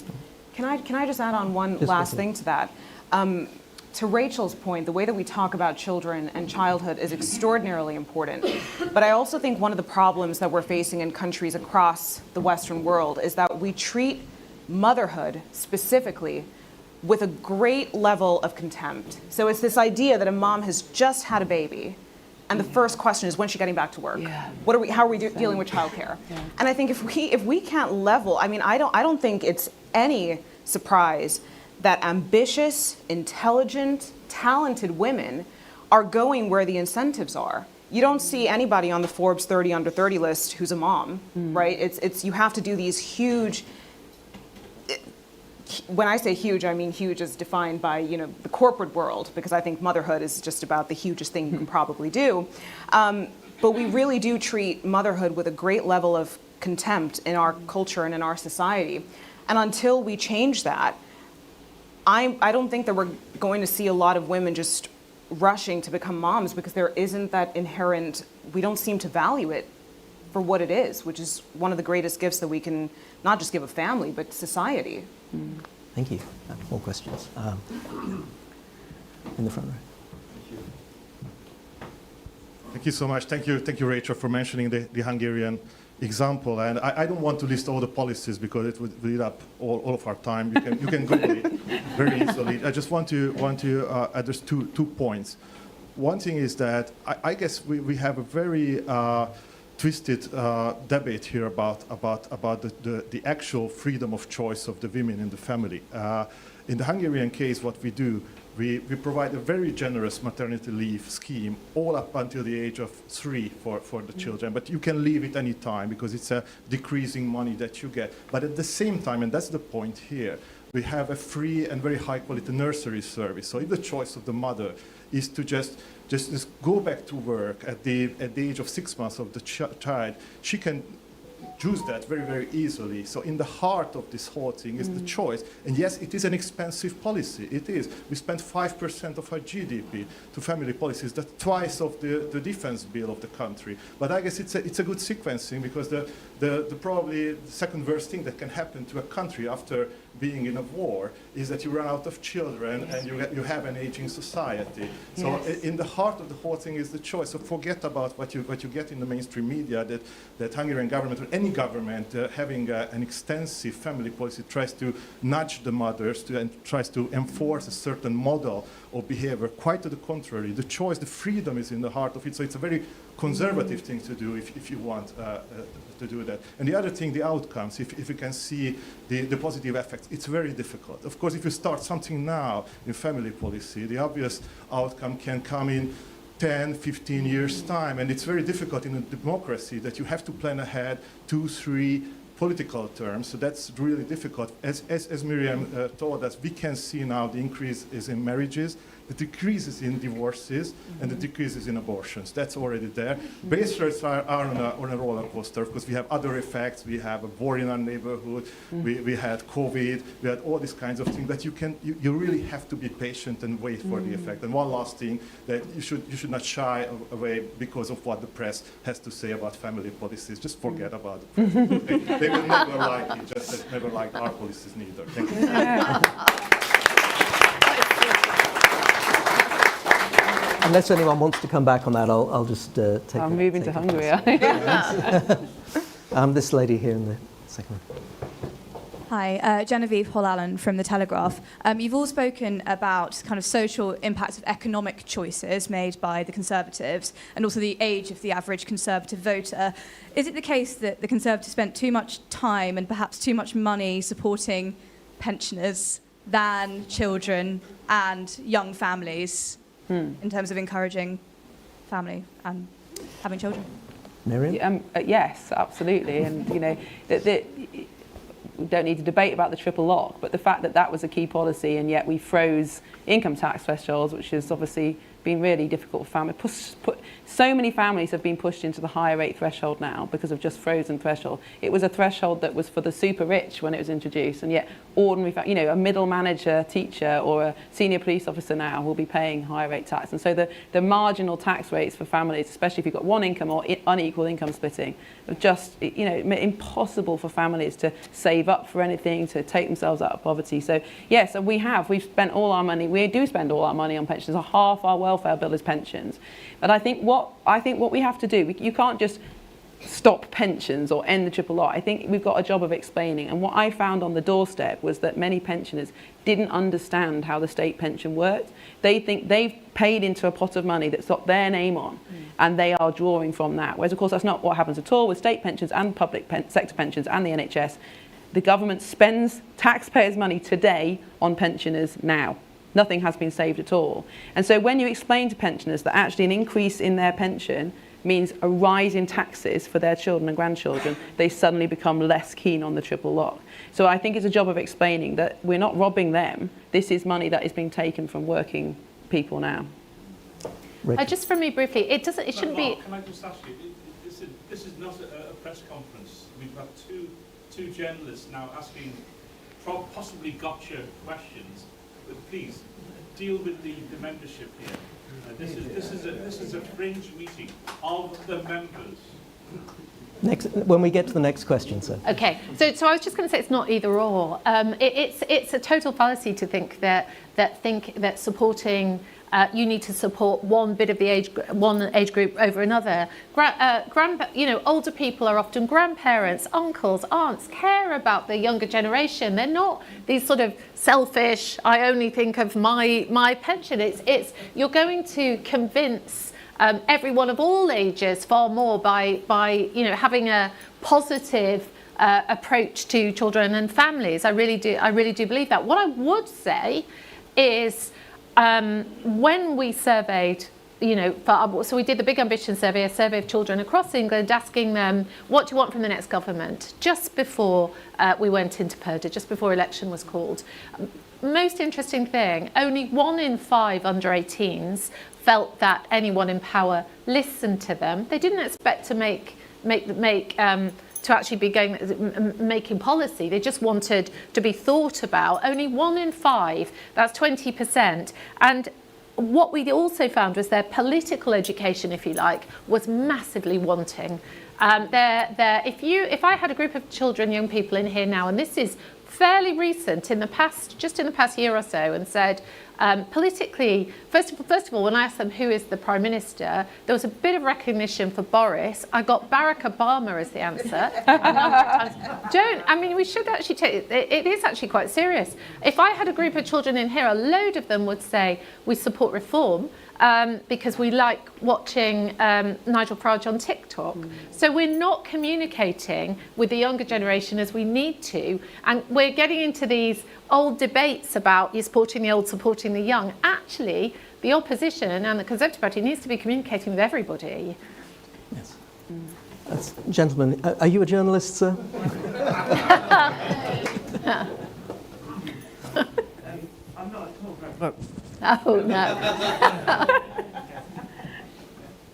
Can I just add on one last thing to that? To Rachel's point, the way that we talk about children and childhood is extraordinarily important. But I also think one of the problems that we're facing in countries across the Western world is that we treat motherhood specifically with a great level of contempt. So it's this idea that a mom has just had a baby, and the first question is, when's she getting back to work? Yeah. How are we dealing with childcare? Yeah. And I think if we can't level, I mean, I don't think it's any surprise that ambitious, intelligent, talented women are going where the incentives are. You don't see anybody on the Forbes 30 under 30 list who's a mom, right? It's you have to do these huge. When I say huge, I mean huge as defined by the corporate world, because I think motherhood is just about the hugest thing you can probably do. But we really do treat motherhood with a great level of contempt in our culture and in our society. And until we change that, I don't think that we're going to see a lot of women just rushing to become moms, because there isn't that inherent, we don't seem to value it for what it is, which is one of the greatest gifts that we can not just give a family, but society. Thank you. More questions. In the front row. Thank you so much. Thank you, Rachel, for mentioning the Hungarian example. And I don't want to list all the policies because it would eat up all of our time. You can Google it very easily. I just want to address two points. One thing is that I guess we have a very twisted debate here about the actual freedom of choice of the women in the family. In the Hungarian case, what we do, we provide a very generous maternity leave scheme all up until the age of 3 for the children. But you can leave it any time because it's a decreasing money that you get. But at the same time, and that's the point here, we have a free and very high quality nursery service. So if the choice of the mother is to just go back to work at the age of 6 months of the child, she can choose that very, very easily. So in the heart of this whole thing is the choice. And yes, it is an expensive policy. It is. We spend 5% of our GDP to family policies. That's twice of the defense bill of the country. But I guess it's a good sequencing, because the probably the second worst thing that can happen to a country after being in a war is that you run out of children, and you have an aging society. So in the heart of the whole thing is the choice. So forget about what you get in the mainstream media, that Hungarian government or any government having an extensive family policy tries to nudge the mothers and tries to enforce a certain model of behavior. Quite to the contrary, the choice, the freedom is in the heart of it. So it's a very conservative thing to do if you want to do that. And the other thing, the outcomes, if you can see the positive effects, it's very difficult. Of course, if you start something now in family policy, the obvious outcome can come in 10, 15 years' time. And it's very difficult in a democracy that you have to plan ahead 2, 3 political terms. So that's really difficult. As Miriam told us, we can see now the increase is in marriages, the decreases in divorces, and the decreases in abortions. That's already there. Base rates are on a roller coaster, because we have other effects. We have a war in our neighborhood. We had COVID. We had all these kinds of things. But you really have to be patient and wait for the effect. And one last thing, that you should not shy away because of what the press has to say about family policies. Just forget about the press. They will never like it, just as never liked our policies neither. Thank you. Unless anyone wants to come back on that, I'll just take I'm moving to Hungary. This lady here in the second one. Hi, Genevieve Hall-Allen from The Telegraph. You've all spoken about kind of social impacts of economic choices made by the Conservatives, and also the age of the average Conservative voter. Is it the case that the Conservatives spent too much time and perhaps too much money supporting pensioners than children and young families in terms of encouraging family and having children? Miriam? Yes, absolutely. And, you know, we don't need to debate about the triple lock, but the fact that that was a key policy, and yet we froze income tax thresholds, which has obviously been really difficult for families. So many families have been pushed into the higher rate threshold now because of just frozen threshold. It was a threshold that was for the super rich when it was introduced, and yet ordinary, a middle manager, teacher, or a senior police officer now will be paying higher rate tax. And so the marginal tax rates for families, especially if you've got one income or unequal income splitting, are just impossible for families to save up for anything, to take themselves out of poverty. So yes, we've spent all our money. We do spend all our money on pensions. Half our welfare bill is pensions. But I think what we have to do, you can't just stop pensions or end the triple lock. I think we've got a job of explaining. And what I found on the doorstep was that many pensioners didn't understand how the state pension worked. They think they've paid into a pot of money that's got their name on, and they are drawing from that. Whereas, of course, that's not what happens at all with state pensions and public sector pensions and the NHS. The government spends taxpayers' money today on pensioners now. Nothing has been saved at all. And so when you explain to pensioners that actually an increase in their pension means a rise in taxes for their children and grandchildren, they suddenly become less keen on the triple lock. So I think it's a job of explaining that we're not robbing them. This is money that is being taken from working people now. Just from me briefly, it shouldn't be... Can I just ask you, this is not a press conference. We've got two journalists now asking possibly gotcha questions. But please deal with the membership here. This is a fringe meeting of the members. When we get to the next question, sir. Okay, so I was just going to say it's not either or. It's a total fallacy to think that supporting you need to support one bit of the one age group over another. Older people are often grandparents, uncles, aunts, care about the younger generation. They're not these sort of selfish, I only think of my pension. It's you're going to convince everyone of all ages far more by having a positive approach to children and families. I really do believe that. What I would say is when we surveyed so we did the Big Ambition survey, a survey of children across England, asking them, what do you want from the next government? Just before we went into purdah, just before election was called. Most interesting thing, only 1 in 5 under 18s felt that anyone in power listened to them. They didn't expect to to actually be making policy. They just wanted to be thought about. Only 1 in 5, that's 20%. And what we also found was their political education, if you like, was massively wanting. If I had a group of children, young people in here now, and this is fairly recent, just in the past year or so, and said, politically, first of all, when I asked them who is the Prime Minister, there was a bit of recognition for Boris. I got Barack Obama as the answer. We should actually take it is actually quite serious. If I had a group of children in here, a load of them would say, we support reform, because we like watching Nigel Farage on TikTok. So we're not communicating with the younger generation as we need to, and we're getting into these old debates about you're supporting the old, supporting the young. Actually, the opposition and the Conservative Party needs to be communicating with everybody. Yes. Gentlemen, are you a journalist, sir? I'm not at all. Look. Oh, no.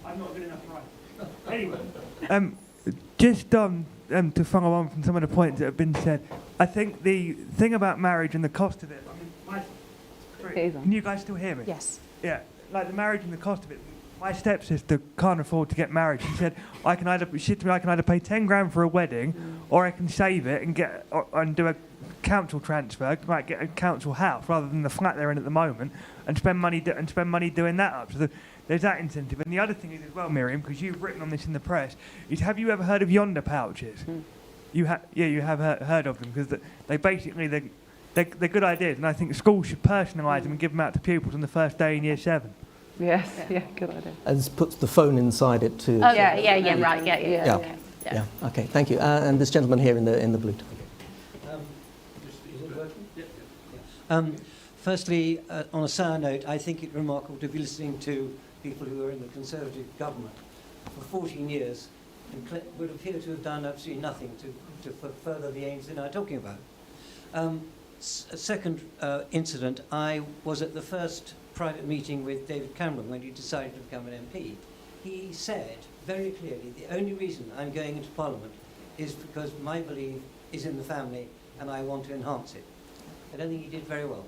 I'm not good enough, right? Anyway, just to follow on from some of the points that have been said, I think the thing about marriage and the cost of it, can you guys still hear me? Yes. Yeah, like the marriage and the cost of it. My stepsister can't afford to get married. She said, I can either pay 10 grand for a wedding, or I can save it and do a council transfer, like get a council house rather than the flat they're in at the moment, and spend money doing that up. So there's that incentive. And the other thing is as well, Miriam, because you've written on this in the press, is have you ever heard of Yonder pouches? You have heard of them, because they basically they're good ideas, and I think schools should personalise them and give them out to pupils on the first day in year 7. Yes, yeah, good idea. And this puts the phone inside it too. Oh, yeah. Okay, thank you. And this gentleman here in the blue. Firstly, on a sour note, I think it remarkable to be listening to people who are in the Conservative government for 14 years and would appear to have done absolutely nothing to further the aims they're now talking about. Second incident, I was at the first private meeting with David Cameron when he decided to become an MP. He said very clearly, the only reason I'm going into Parliament is because my belief is in the family and I want to enhance it. I don't think he did very well.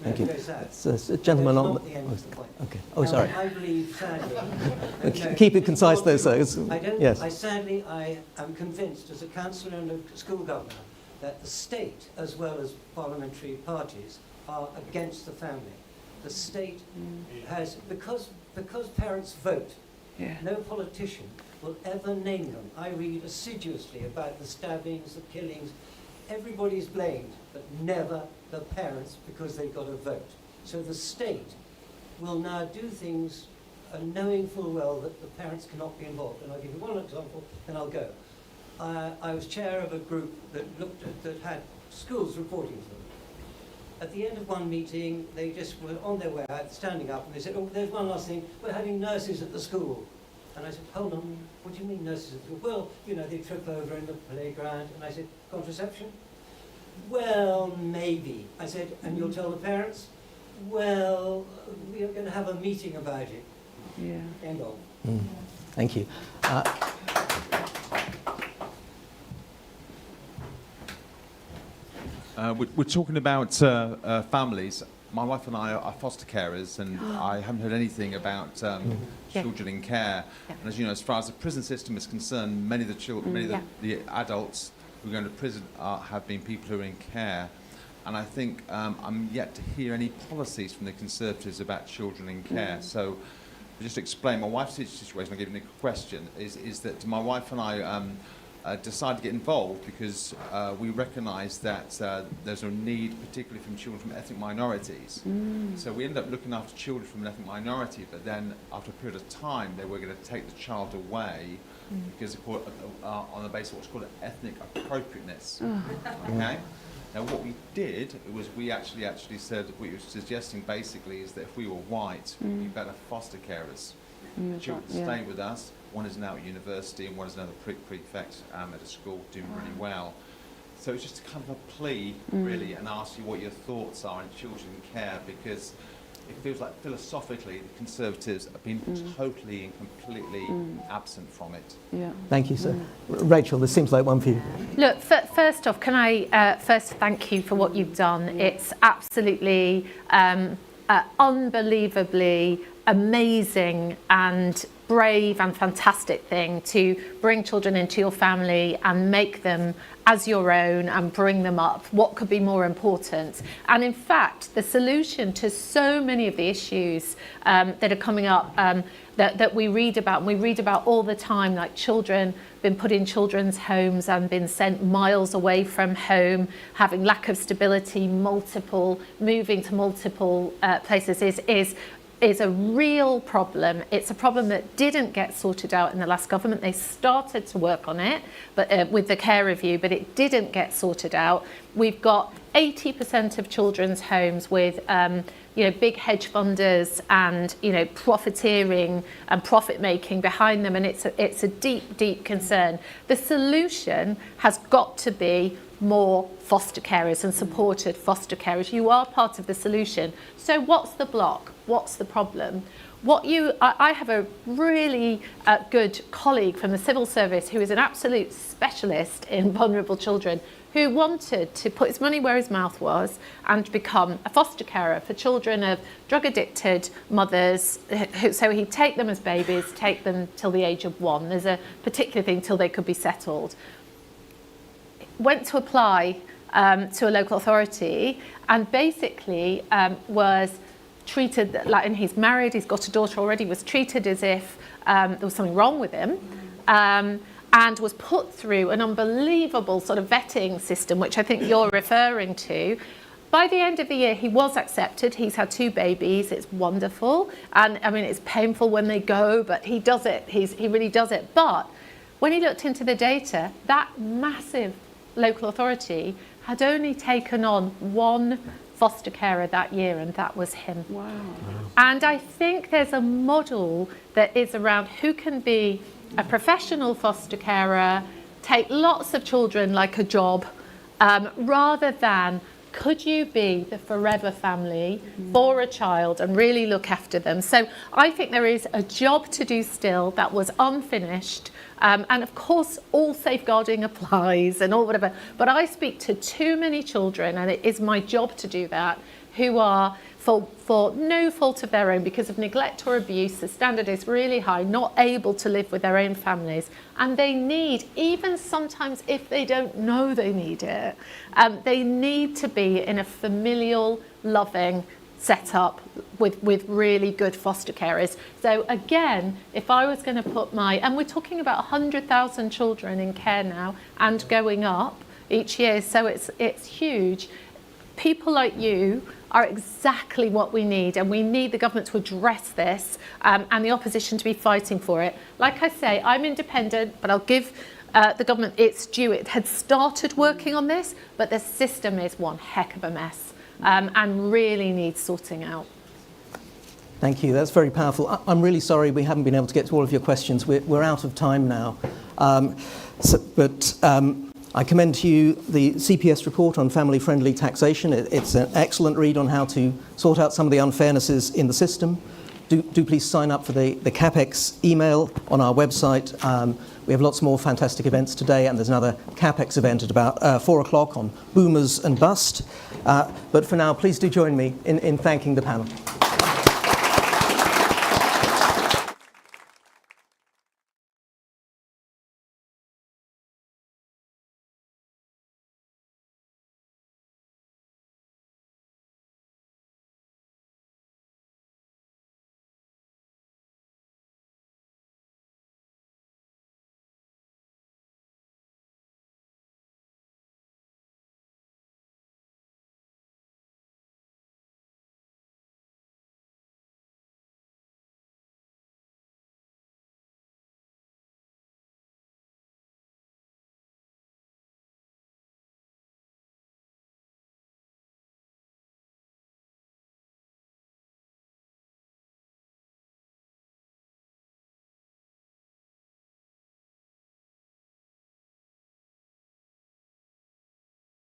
Thank you. Very sad. So, gentleman That's on not the end of the point. Okay. Oh, sorry. I believe, sadly... Keep it concise, though, sir. Yes. I am convinced, as a councillor and a school governor, that the state, as well as parliamentary parties, are against the family. The state has... Because parents vote, no politician will ever name them. I read assiduously about the stabbings, the killings. Everybody's blamed, but never the parents, because they've got a vote. So the state will now do things knowing full well that the parents cannot be involved. And I'll give you one example, then I'll go. I was chair of a group that that had schools reporting to them. At the end of one meeting, they just were on their way out, standing up, and they said, oh, there's one last thing, we're having nurses at the school. And I said, hold on, what do you mean nurses at the school? Well, you know, they trip over in the playground. And I said, contraception? Well, maybe. I said, and you'll tell the parents? Well, we are going to have a meeting about it. Yeah. End of. Thank you. We're talking about families. My wife and I are foster carers, and I haven't heard anything about children in care. Yeah. And as you know, as far as the prison system is concerned, many of the children, many of the adults who are going to prison have been people who are in care. And I think I'm yet to hear any policies from the Conservatives about children in care. So just to explain my wife's situation, I'll give you a question, is that my wife and I decided to get involved because we recognise that there's a need, particularly from children from ethnic minorities. So we ended up looking after children from an ethnic minority, but then after a period of time, they were going to take the child away because on the basis of what's called ethnic appropriateness. Okay? Now, what we did was we actually said, what you're suggesting basically is that if we were white, we'd be better foster carers. Children stay with us. One is now at university and one is another prefect at a school doing really well. So it's just kind of a plea, really, and ask you what your thoughts are on children in care, because it feels like philosophically the Conservatives have been totally and completely absent from it. Yeah. Thank you, sir. Rachel, this seems like one for you. Look, first off, can I first thank you for what you've done? It's absolutely unbelievably amazing and brave and fantastic thing to bring children into your family and make them as your own and bring them up. What could be more important? And in fact, the solution to so many of the issues that are coming up that we read about, and we read about all the time, like children been put in children's homes and been sent miles away from home, having lack of stability, moving to multiple places is a real problem. It's a problem that didn't get sorted out in the last government. They started to work on it, but with the care review, but it didn't get sorted out. We've got 80% of children's homes with big hedge funders and profiteering and profit making behind them, and it's a deep concern. The solution has got to be more foster carers and supported foster carers. You are part of the solution. So what's the block? What's the problem? I have a really good colleague from the civil service who is an absolute specialist in vulnerable children, who wanted to put his money where his mouth was and become a foster carer for children of drug-addicted mothers. So he'd take them as babies, take them till the age of 1. There's a particular thing till they could be settled. Went to apply to a local authority and basically was treated like, and he's married, he's got a daughter already, was treated as if there was something wrong with him. And was put through an unbelievable sort of vetting system, which I think you're referring to. By the end of the year, he was accepted. He's had 2 babies. It's wonderful. And I mean, it's painful when they go, but he does it. He really does it. But when he looked into the data, that massive local authority had only taken on 1 foster carer that year, and that was him. Wow. And I think there's a model that is around who can be a professional foster carer, take lots of children like a job, rather than could you be the forever family for a child and really look after them. So I think there is a job to do still that was unfinished. And of course, all safeguarding applies and all whatever. But I speak to too many children, and it is my job to do that, who are, for no fault of their own, because of neglect or abuse, the standard is really high, not able to live with their own families. And they need, even sometimes if they don't know they need it, they need to be in a familial, loving setup with really good foster carers. So again, if I was going to put and we're talking about 100,000 children in care now and going up each year, so it's huge. People like you are exactly what we need, and we need the government to address this and the opposition to be fighting for it. Like I say, I'm independent, but I'll give the government its due. It had started working on this, but the system is one heck of a mess and really needs sorting out. Thank you. That's very powerful. I'm really sorry we haven't been able to get to all of your questions. We're out of time now. I commend to you the CPS report on family-friendly taxation. It's an excellent read on how to sort out some of the unfairnesses in the system. Do please sign up for the CapEx email on our website. We have lots more fantastic events today, and there's another CapEx event at about 4 o'clock on boomers and bust. But for now, please do join me in thanking the panel.